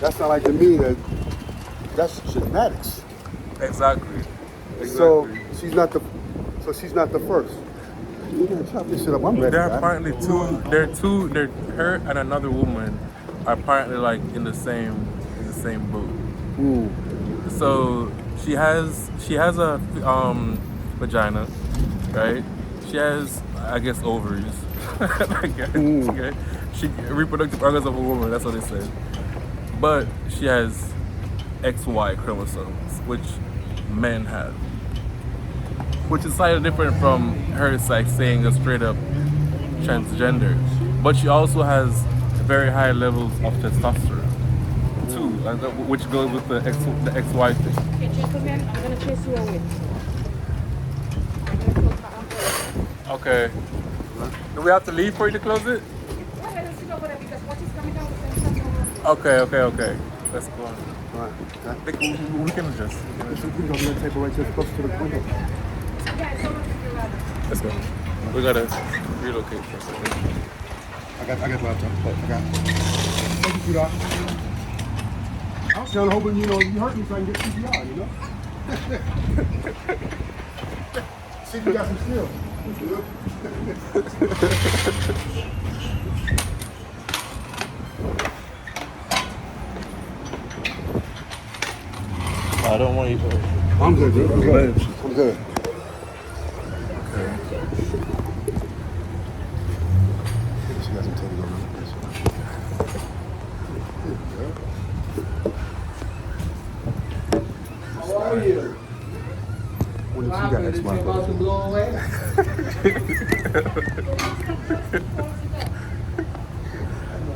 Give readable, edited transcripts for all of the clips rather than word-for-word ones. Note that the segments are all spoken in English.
That's not like to me that that's genetics. Exactly. So she's not the first. You gotta chop this shit up. I'm ready. There are guy. apparently her and another woman are apparently like in the same boat. Ooh. So she has a vagina, right? She has, I guess, ovaries. I guess. Okay? She reproductive organs of a woman. That's what they said. But she has XY chromosomes, which men have, which is slightly different from her like saying a straight up transgender. But she also has very high levels of testosterone too, which goes with the XY thing. Okay, gentlemen, I'm gonna chase you away. Okay. Do we have to leave for you to close it? Okay. Let's go on. All right. We can adjust. We go to the table right there close to the window. Let's go. We gotta relocate for a second. I got the laptop. I got it. Thank you, sweetheart. I was kind of hoping, you hurt me so I can get CPR, See if you got some skills. I don't want you to. I'm good, dude. I'm good. I'm good. Okay. She got some teddy on her. How are you? When did you got Is XY? you about to blow away?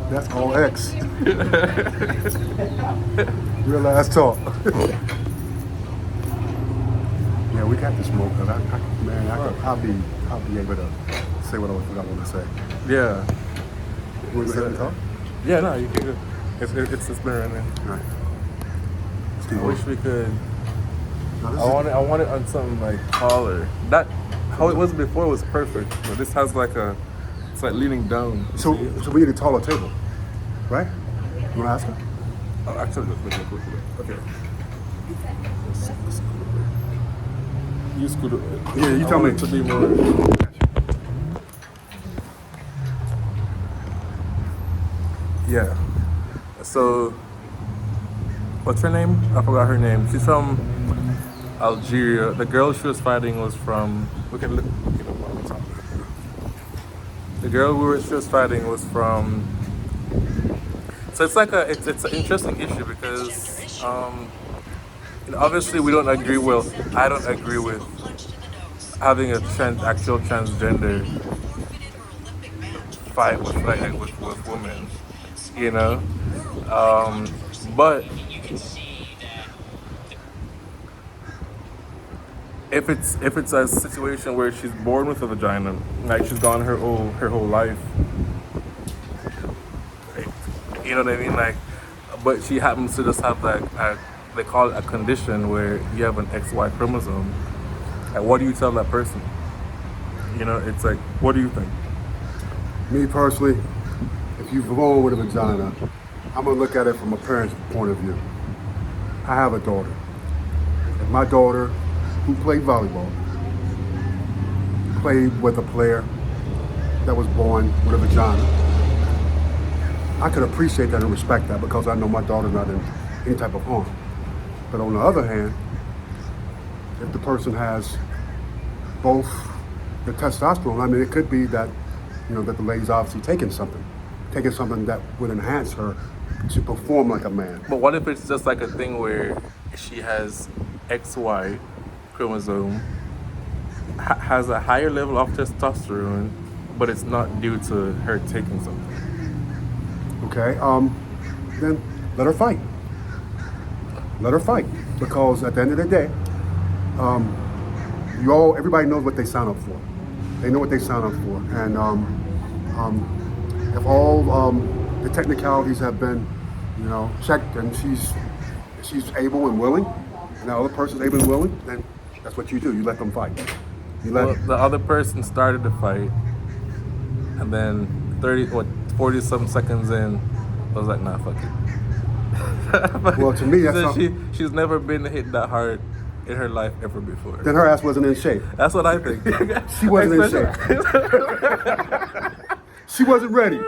That's all X. Real ass talk. Yeah, we got to smoke, cause I'll be able to say what I want to say. Yeah. Want to go ahead and talk? Yeah, no, you can go. It's been right now. All right. I wish we could. No, I want it on something like taller. That how it was before was perfect, but this has like it's like leaning down. so we need a taller table, right? You want to ask her? Oh, actually, let's go. Okay. You scoot it. Yeah, you I tell want me. it to be more. Yeah. So, what's her name? I forgot her name. She's from Algeria. The girl she was fighting was from. We can look it up on the top. The girl she was fighting was from. So it's like it's an interesting issue because obviously we don't agree. Well, I don't agree with having a actual transgender fight with women, but if it's a situation where she's born with a vagina, like she's gone her whole life, you know what I mean, like, but she happens to just have they call it a condition where you have an XY chromosome. Like, what do you tell that person? It's like, what do you think? Me personally, if you're born with a vagina, I'm gonna look at it from a parent's point of view. I have a daughter. If my daughter, who played volleyball, played with a player that was born with a vagina, I could appreciate that and respect that because I know my daughter's not in any type of harm. But on the other hand, if the person has both the testosterone, I mean, it could be that, that the lady's obviously taking something that would enhance her to perform like a man. But what if it's just like a thing where she has XY chromosome, has a higher level of testosterone, but it's not due to her taking something? Okay, then let her fight. Let her fight, because at the end of the day, everybody knows what they sign up for. They know what they sign up for, and if all the technicalities have been, checked, and she's able and willing, and the other person's able and willing, then that's what you do. You let them fight. The other person started the fight, and then 40 some seconds in, I was like, nah, fuck it. Well, to me, that's So something. she's never been hit that hard in her life ever before. Then her ass wasn't in shape. That's what I think. She wasn't in shape. She wasn't ready.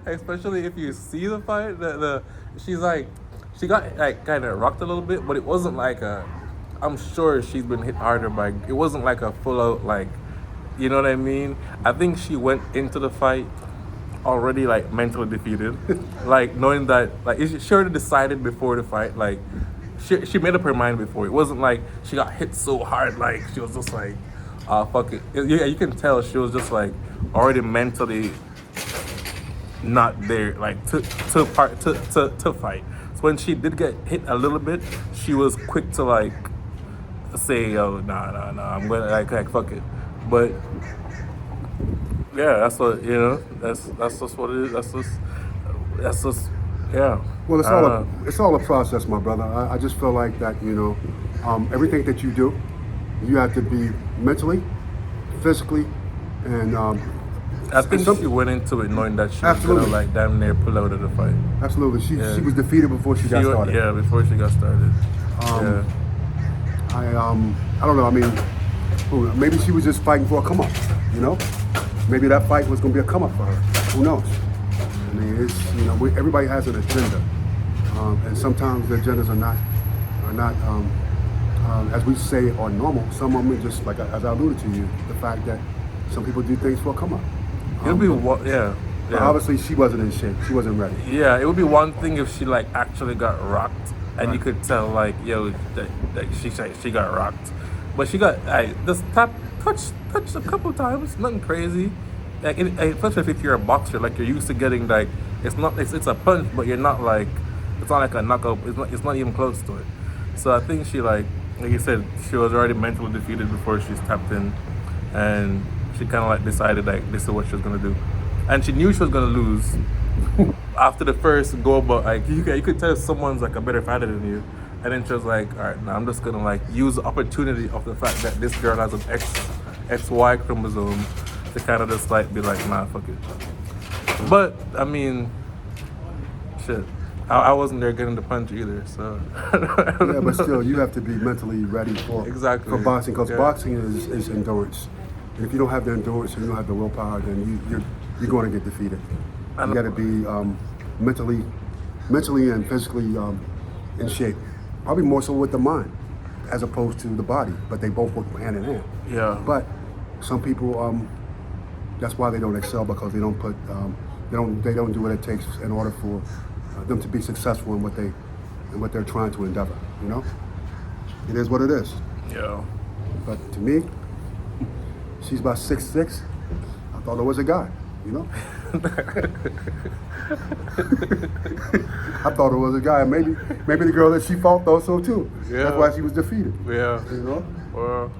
Especially if you see the fight, she's like, she got like kind of rocked a little bit, but it wasn't like a. I'm sure she's been hit harder by. It wasn't like a full out like, you know what I mean? I think she went into the fight already like mentally defeated, like knowing that like she already decided before the fight, like she made up her mind before. It wasn't like she got hit so hard, like she was just like, fuck it. Yeah, you can tell she was just like already mentally not there, like to fight. So when she did get hit a little bit, she was quick to like say, "Yo, nah, I'm gonna like fuck it." But yeah, that's what That's just what it is. That's just yeah. Well, I don't know. it's all a process, my brother. I just feel like that, everything that you do, you have to be mentally, physically, and I think some- she went into it knowing that she was Absolutely. gonna like damn near pull out of the fight. absolutely. She Yeah. was defeated before she got started. Yeah, before she got started. Yeah. I don't know. I mean, maybe she was just fighting for a come up. Maybe that fight was going to be a come up for her. Who knows? I mean, it's everybody has an agenda, and sometimes the agendas are not as we say are normal. Some of them are just like as I alluded to you, the fact that some people do things for a come up. It'll be yeah. But obviously, she wasn't in shape. She wasn't ready. Yeah, it would be one thing if she like actually got rocked, and you could tell like that she got rocked, but she got this touch a couple times, nothing crazy. Like especially if you're a boxer, like you're used to getting like it's a punch, but you're not like it's not like a knockout. It's not even close to it. So I think she like you said, she was already mentally defeated before she tapped in, and she kind of like decided like this is what she was gonna do. And she knew she was gonna lose after the first go, but like you could tell someone's like a better fighter than you. And then she was like, all right, now I'm just gonna like use the opportunity of the fact that this girl has an XY chromosome to kind of just like be like, nah, fuck it. But I mean, shit, I wasn't there getting the punch either, so. Yeah, but still, you have to be mentally ready for boxing, because boxing is endurance. And if you don't have the endurance and you don't have the willpower, then you're going to get defeated. You got to be mentally and physically in shape. Probably more so with the mind, as opposed to the body. But they both work hand in hand. Yeah. But some people, that's why they don't excel, because they don't put, they don't do what it takes in order for them to be successful in what they're trying to endeavor. It is what it is. Yeah. But to me, she's about 6'6". I thought it was a guy, I thought it was a guy. Maybe the girl that she fought thought so too. Yeah. That's why she was defeated. Yeah. Well,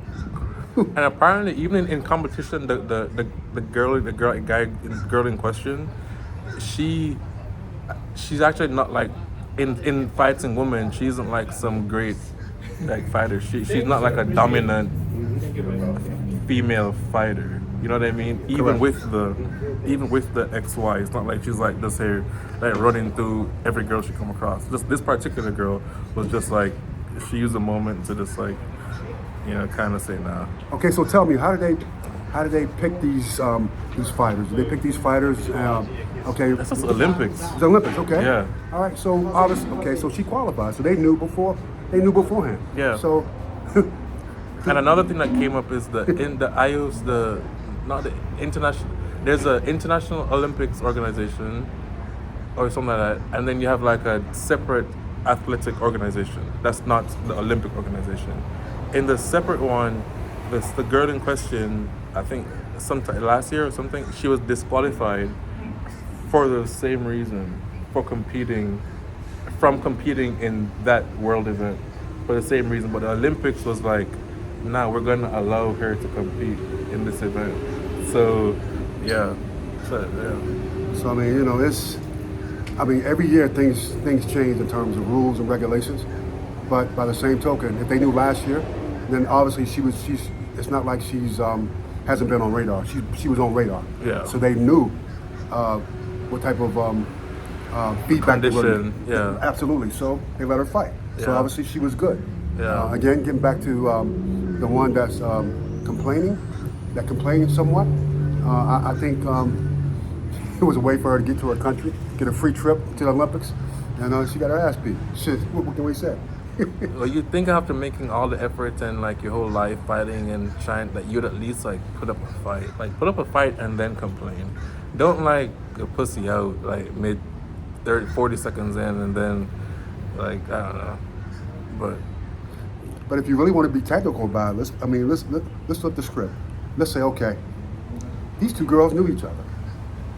and apparently, even in competition, the girl in question, she's actually not like in fighting women. She isn't like some great like fighter. She's not like a dominant female fighter. You know what I mean? Even with the XY, it's not like she's like just here like running through every girl she come across. Just this particular girl was just like she used a moment to just like kind of say nah. okay, so tell me, how did they pick these fighters? Did they pick these fighters? Okay, That's just Olympics. it's Olympics. Okay. Yeah. All right. So obviously, okay. So she qualified. So they knew beforehand. Yeah. So. And another thing that came up is there's an international Olympics organization or something like that, and then you have like a separate athletic organization that's not the Olympic organization. In the separate one, the girl in question, I think sometime last year or something, she was disqualified for the same reason, from competing in that world event for the same reason. But the Olympics was like, nah, we're gonna allow her to compete in this event. So yeah. So I mean, every year things change in terms of rules and regulations. But by the same token, if they knew last year, then obviously it's not like she's hasn't been on radar. She was on radar. Yeah. So they knew what type of feedback. to Condition, yeah. Absolutely. So they let her fight. So Yeah. obviously she was good. Yeah. Again, getting back to the one that's complaining somewhat. I think it was a way for her to get to her country, get a free trip to the Olympics, and she got her ass beat. Shit, what can we say? Well, you think after making all the efforts and like your whole life fighting and trying that you'd at least like put up a fight, and then complain. Don't like a pussy out like mid 40 seconds in and then like I don't know, But if you really want to be technical about it, let's flip the script. Let's say, okay, these two girls knew each other.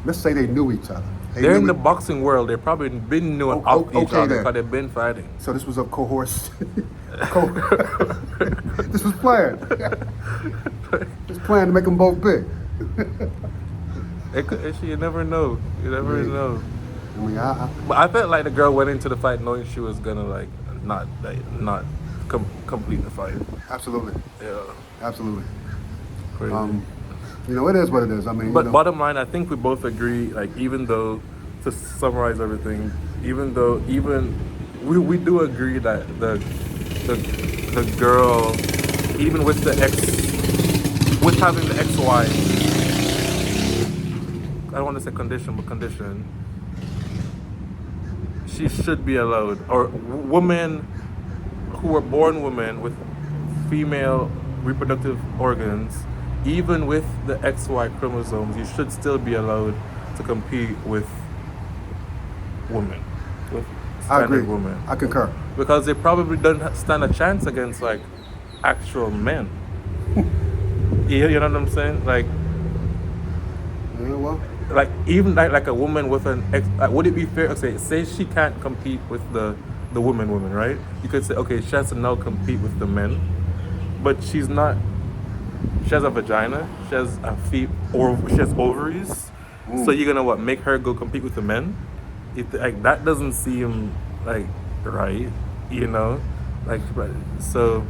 Let's say they knew each other. they're in the boxing world. They've probably been knowing of each other then. because they've been fighting. So this was a cohorse. This was planned. It's planned to make them both big. You never know. You never know. I mean, But I felt like the girl went into the fight knowing she was gonna like not complete the fight. absolutely, Yeah. absolutely. Crazy. It is what it is. I mean, But bottom line, I think we both agree, like, even though, to summarize everything, we do agree that the girl, even with with having the XY, I don't want to say condition, but condition, she should be allowed, or women who were born women with female reproductive organs, even with the XY chromosomes, you should still be allowed to compete with women, with I agree. standard women. I concur. Because they probably don't stand a chance against like actual men. You know what I'm saying? Like Well, even like a woman with an X, would it be fair? Okay, say she can't compete with the woman, right? You could say, okay, she has to now compete with the men, but she's not. She has a vagina. She has a or she has ovaries. So you're gonna make her go compete with the men? Like that doesn't seem like right, so.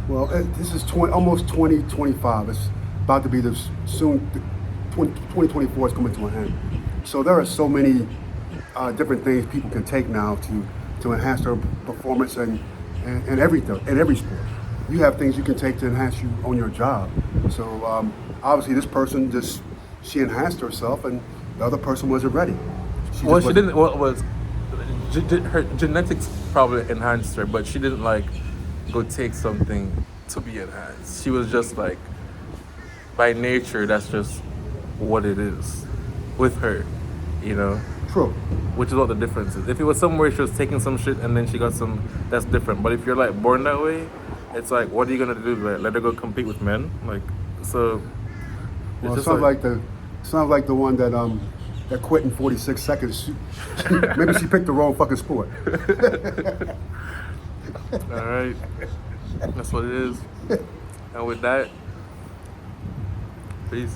well, this is almost 2025. It's about to be this soon. 2024 is coming to an end. So there are so many different things people can take now to enhance their performance and everything in every sport. You have things you can take to enhance you on your job. So obviously this person she enhanced herself and the other person wasn't ready. She didn't. Her genetics probably enhanced her, but she didn't like go take something to be enhanced. She was just like, by nature, that's just what it is with her, True. which is what the difference is. If it was somewhere she was taking some shit and then she got some, that's different. But if you're like born that way, it's like, what are you gonna do? Like, let her go compete with men? Like, so. Well, it sounds like the one that quit in 46 seconds. Maybe she picked the wrong fucking sport. All right, that's what it is. And with that, peace.